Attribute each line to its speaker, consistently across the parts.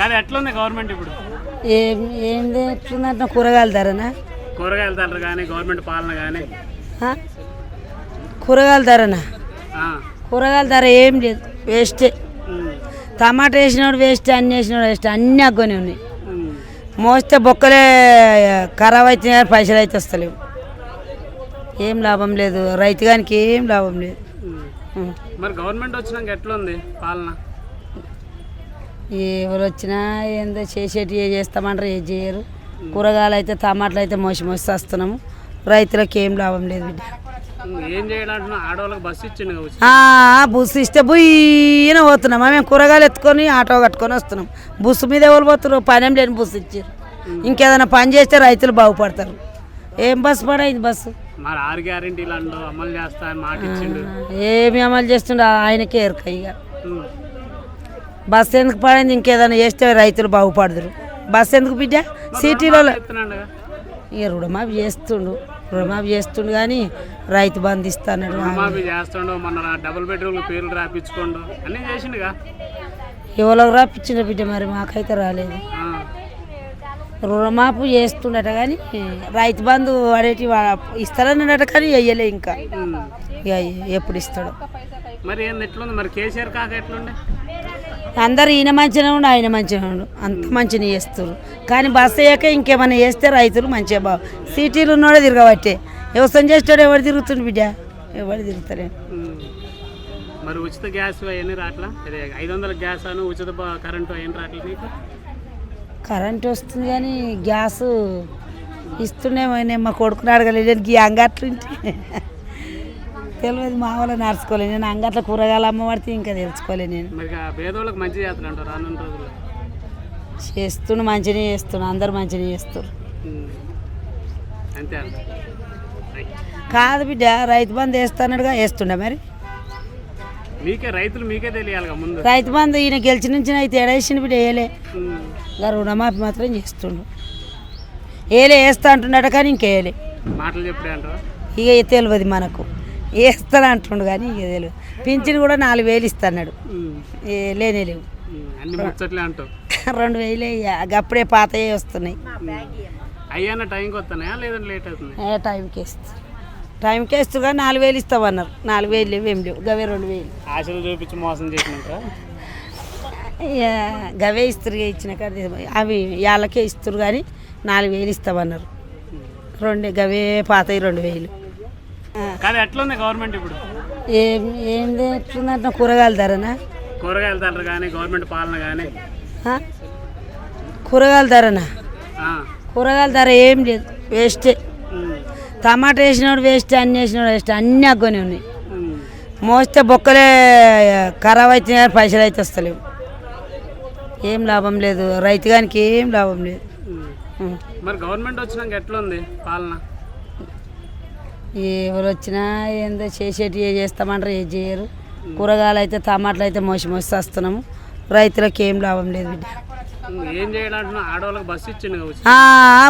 Speaker 1: కానీ ఎట్లుంది గవర్నమెంట్ ఇప్పుడు?
Speaker 2: ఏంది ఎట్లుందంటే కూరగాయల ధరనా?
Speaker 1: కూరగాయల ధరలు కానీ గవర్నమెంట్ పాలన కానీ
Speaker 2: కూరగాయల ధరనా? కూరగాయల ధర ఏం లేదు, వేస్టే. టమాటా వేసినోడు వేస్ట్, అన్ని వేసినోడు వేస్ట్, అన్నీ అగ్గనే ఉన్నాయి. మోస్తే బొక్కలే ఖరాబ్ అయితే పైసలు అయితే వస్తలేవు. ఏం లాభం లేదు రైతు గానికి, ఏం లాభం లేదు.
Speaker 1: మరి గవర్నమెంట్ వచ్చినాక ఎట్లుంది పాలన?
Speaker 2: ఎవరు వచ్చినా ఏందో చేసేటి చేస్తామంటారు, ఏం చేయరు. కూరగాయలు అయితే టమాటాలు అయితే మోసి వస్తున్నాము. రైతులకు ఏం లాభం లేదు బిడ్డ.
Speaker 1: ఏం చేయాలంటున్నా? ఆడవాళ్ళకి బస్సు ఇచ్చిండు.
Speaker 2: బస్సు ఇస్తే బుయ్యన పోతున్నాం. మేము కూరగాయలు ఎత్తుకొని ఆటో కట్టుకొని వస్తున్నాం. బస్సు మీద ఎవరు పోతున్నారు? పనేం లేని బస్సు ఇచ్చారు. ఇంకేదైనా పని చేస్తే రైతులు బాగుపడతారు. ఏం బస్సు పడైంది బస్సు?
Speaker 1: మరి 6 గ్యారెంటీలు అమలు చేస్తా అని మాట ఇచ్చిండు.
Speaker 2: ఏమి అమలు చేస్తుండే ఆయనకే ఎరక. ఇక బస్సు ఎందుకు పడైంది? ఇంకేదైనా చేస్తే రైతులు బాగుపడదురు. బస్సు ఎందుకు బిడ్డ? సిటీలో ఇక రుణమాఫీ చేస్తుండు కానీ రైతు బంధు ఇస్తాడు.
Speaker 1: రుణమాఫీ చేస్తుండు. మొన్న డబుల్ బెడ్రూమ్ పేర్లు రాపించుకోండు అన్నీ చేసిండుగా.
Speaker 2: ఎవరికి రాపించిండు బిడ్డ? మరి మాకైతే రాలేదు. రుణమాఫీ చేస్తుండట కానీ రైతు బంధు వాడేటి ఇస్తారన్నట కానీ వెయ్యలే. ఇంకా ఎప్పుడు ఇస్తాడు?
Speaker 1: మరి ఎట్లుంది మరి? కేసీఆర్ కాక ఎట్లుండే?
Speaker 2: అందరు ఈయన మంచిగా ఉండు, ఆయన మంచిగా ఉండు, అంత మంచిగా చేస్తారు. కానీ బస్సు అయ్యాక ఇంకేమైనా చేస్తే రైతులు మంచిగా బాగు. సిటీలు ఉన్నోడే తిరగబట్టే. వ్యవసాయం చేస్తాడు. ఎవరు తిరుగుతుండు బిడ్డ? ఎవరు తిరుగుతారే.
Speaker 1: మరి ఉచిత గ్యాస్ అవన్నీ రాట్లా? 500 గ్యాస్ అను ఉచిత కరెంటు అవన్నీ రాట్లా నీకు?
Speaker 2: కరెంటు వస్తుంది కానీ గ్యాస్ ఇస్తుండేమో. మా కొడుకుని అడగలేదు. అంగట్లుంటే తెలియదు. మా వాళ్ళ నడుచుకోలేదు. నేను అంగట్లో కూరగాయలు అమ్మబడితే ఇంకా తెలుసుకోలేదు. నేను
Speaker 1: పేదోళ్ళకి మంచి చేస్తాడు రానున్న రోజుల్లో.
Speaker 2: చేస్తుండు, మంచిగా చేస్తున్నా. అందరు మంచిగా చేస్తారు.
Speaker 1: అంతే
Speaker 2: కాదు బిడ్డ, రైతు బంధు వేస్తున్నాడుగా. వేస్తుండే మరి
Speaker 1: మీకే తెలియాలిగా ముందు.
Speaker 2: రైతు బంధు ఈయన గెలిచి నుంచి అయితే ఎడేసిండు బిడ్డ. వేయలే. రుణమాఫీ మాత్రం చేస్తుండు. వేస్తా అంటున్నాడు కానీ ఇంకేయలే.
Speaker 1: మాటలు చెప్పుడే అంటారా?
Speaker 2: ఇక తెలియదు మనకు. వేస్తాను అంటుండు కానీ ఇక తెలియదు. పింఛన్ కూడా 4000 ఇస్తున్నాడు. లేనే లేవు. 2000 అప్పుడే పాతయే వస్తున్నాయి.
Speaker 1: అయ్యాన టైంకి వస్తున్నాయా లేదంటే లేట్ అవుతుంది?
Speaker 2: టైంకి వేస్తారు. టైంకి వేస్తారు కానీ 4000 ఇస్తామన్నారు. 4000 లేవు, ఏం లేవు. గవే 2000
Speaker 1: ఆశలు చూపించి మోసం చేసినాక
Speaker 2: గవే ఇస్తారు. ఇచ్చినాక అవి వాళ్ళకే ఇస్తారు కానీ 4000 ఇస్తామన్నారు. గవే పాతవి 2000.
Speaker 1: కానీ ఎట్లుంది గవర్నమెంట్ ఇప్పుడు?
Speaker 2: ఏంది ఎట్లుందంటే కూరగాయల ధరనా?
Speaker 1: కూరగాయల ధరలు కానీ గవర్నమెంట్ పాలన కానీ
Speaker 2: కూరగాయల ధరనా? కూరగాయల ధర ఏం లేదు, వేస్టే. టమాటా వేసినోడు వేస్ట్, అన్ని వేసినోడు వేస్ట్, అన్నీ అగ్గనే ఉన్నాయి. మోస్తే బొక్కలే ఖరాబ్ అయితే పైసలు అయితే వస్తలేవు. ఏం లాభం లేదు రైతు గానికి, ఏం లాభం లేదు.
Speaker 1: మరి గవర్నమెంట్ వచ్చినాక ఎట్లుంది పాలన?
Speaker 2: ఎవరు వచ్చినా ఏందో చేసేటి చేస్తామంటారు, ఏం చేయరు. కూరగాయలు అయితే టమాటాలు అయితే మోసి వస్తున్నాము. రైతులకు ఏం లాభం లేదు బిడ్డ.
Speaker 1: ఏం చేయాలంటున్నా? ఆడవాళ్ళకి బస్సు ఇచ్చిండు.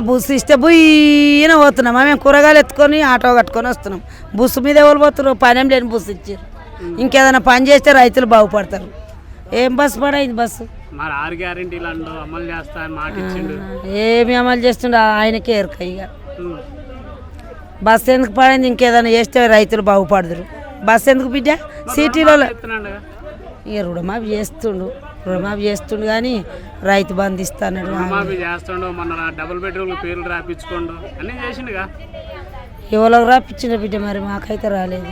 Speaker 2: బస్సు ఇస్తే బుయ్యన పోతున్నాం. మేము కూరగాయలు ఎత్తుకొని ఆటో కట్టుకొని వస్తున్నాం. బస్సు మీద ఎవరు పోతున్నారు? పనేం లేని బస్సు ఇచ్చారు. ఇంకేదైనా పని చేస్తే రైతులు బాగుపడతారు. ఏం బస్సు పడైంది బస్సు?
Speaker 1: మరి 6 గ్యారెంటీలు అమలు చేస్తా అని మాట ఇచ్చిండు.
Speaker 2: ఏమి అమలు చేస్తుండే ఆయనకే ఎరక. ఇక బస్సు ఎందుకు పడైంది? ఇంకేదైనా చేస్తే రైతులు బాగుపడదురు. బస్సు ఎందుకు బిడ్డ? సిటీలో ఇక రుణమాఫీ చేస్తుండు కానీ రైతు బంధు ఇస్తాడు.
Speaker 1: రుణమాఫీ చేస్తుండు. మొన్న డబుల్ బెడ్రూమ్ పేర్లు రాపించుకోండు అన్నీ చేసిండుగా.
Speaker 2: ఎవరికి రాపించిండు బిడ్డ? మరి మాకైతే రాలేదు.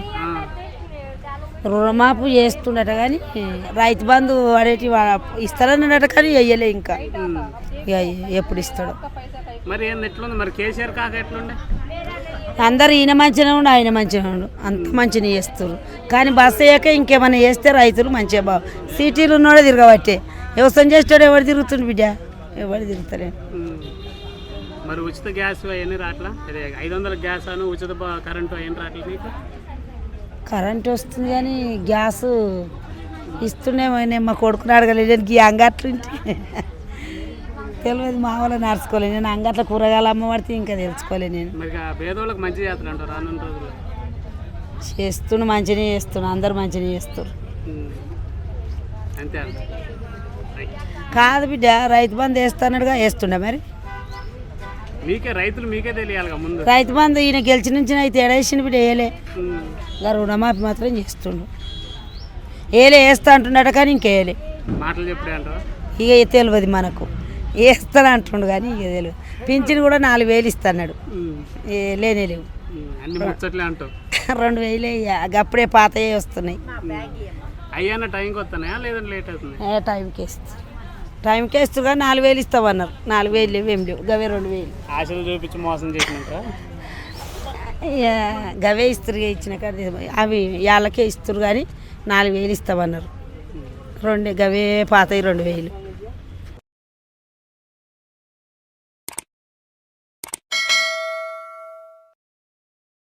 Speaker 2: రుణమాఫీ చేస్తుండట కానీ రైతు బంధు వాడేటి ఇస్తారన్నట కానీ వెయ్యలే. ఇంకా ఎప్పుడు ఇస్తాడు?
Speaker 1: మరి ఎట్లుంది మరి? కేసీఆర్ కాక ఎట్లుండే?
Speaker 2: అందరు ఈయన మంచిగా ఉండు, ఆయన మంచిగా ఉండు, అంత మంచిగా చేస్తారు. కానీ బస్సు అయ్యాక ఇంకేమైనా చేస్తే రైతులు మంచిగా బాగు. సిటీలు ఉన్నోడే తిరగబట్టే. వ్యవసాయం చేస్తాడు. ఎవరు తిరుగుతుండు బిడ్డ? ఎవరు తిరుగుతారే.
Speaker 1: మరి ఉచిత గ్యాస్ అవన్నీ రాట్లా? 500 గ్యాస్ అను ఉచిత కరెంటు అవన్నీ రాట్లా నీకు?
Speaker 2: కరెంటు వస్తుంది కానీ గ్యాస్ ఇస్తుండేమో. మా కొడుకుని అడగలేదు. అంగట్లుంటే తెలియదు. మా వాళ్ళ నడుచుకోలేదు. నేను అంగట్లో కూరగాయలు అమ్మబడితే ఇంకా తెలుసుకోలేదు. నేను
Speaker 1: పేదోళ్ళకి మంచి చేస్తాడు రానున్న రోజుల్లో.
Speaker 2: చేస్తుండు, మంచిగా చేస్తుండు. అందరు మంచిగా చేస్తారు.
Speaker 1: అంతే.
Speaker 2: కాదు బిడ్డ రైతు బంధు వేస్తానడుగా వేస్తుండే మరి
Speaker 1: మీకే తెలియాలిగా ముందు.
Speaker 2: రైతు బంధు ఈయన గెలిచి నుంచి అయితే ఎడేసిన బిడ్డ వేయలే.
Speaker 1: ఉమ్.
Speaker 2: ఇంకా రుణమాఫీ మాత్రం చేస్తుండు. వేస్తా అంటున్నాడు కానీ ఇంకేయలే.
Speaker 1: మాటలు చెప్పుడే అంటావా?
Speaker 2: ఇక తెలియదు మనకు. వేస్తాను అంటుండు కానీ ఇక తెలియదు. పింఛన్ కూడా 4,000 ఇస్తాడు. లేనే లేవు.
Speaker 1: అన్ని ముచ్చట్లే అంటావు.
Speaker 2: 2,000 అప్పుడే పాతయే వస్తున్నాయి.
Speaker 1: అయ్యాన్న టైంకి వస్తున్నాయా లేదంటే లేట్ అవుతుంది?
Speaker 2: టైంకి వేస్తుగా 4,000 ఇస్తామన్నారు. 4,000 లేవు, ఏం లేవు. గవే 2,000
Speaker 1: ఆశలు చూపించి మోసం చేసినాక
Speaker 2: గవే ఇస్తారు. ఇచ్చిన కాడ అవి వాళ్ళకే ఇస్తారు కానీ 4,000 ఇస్తామన్నారు. గవే పాతవి 2,000.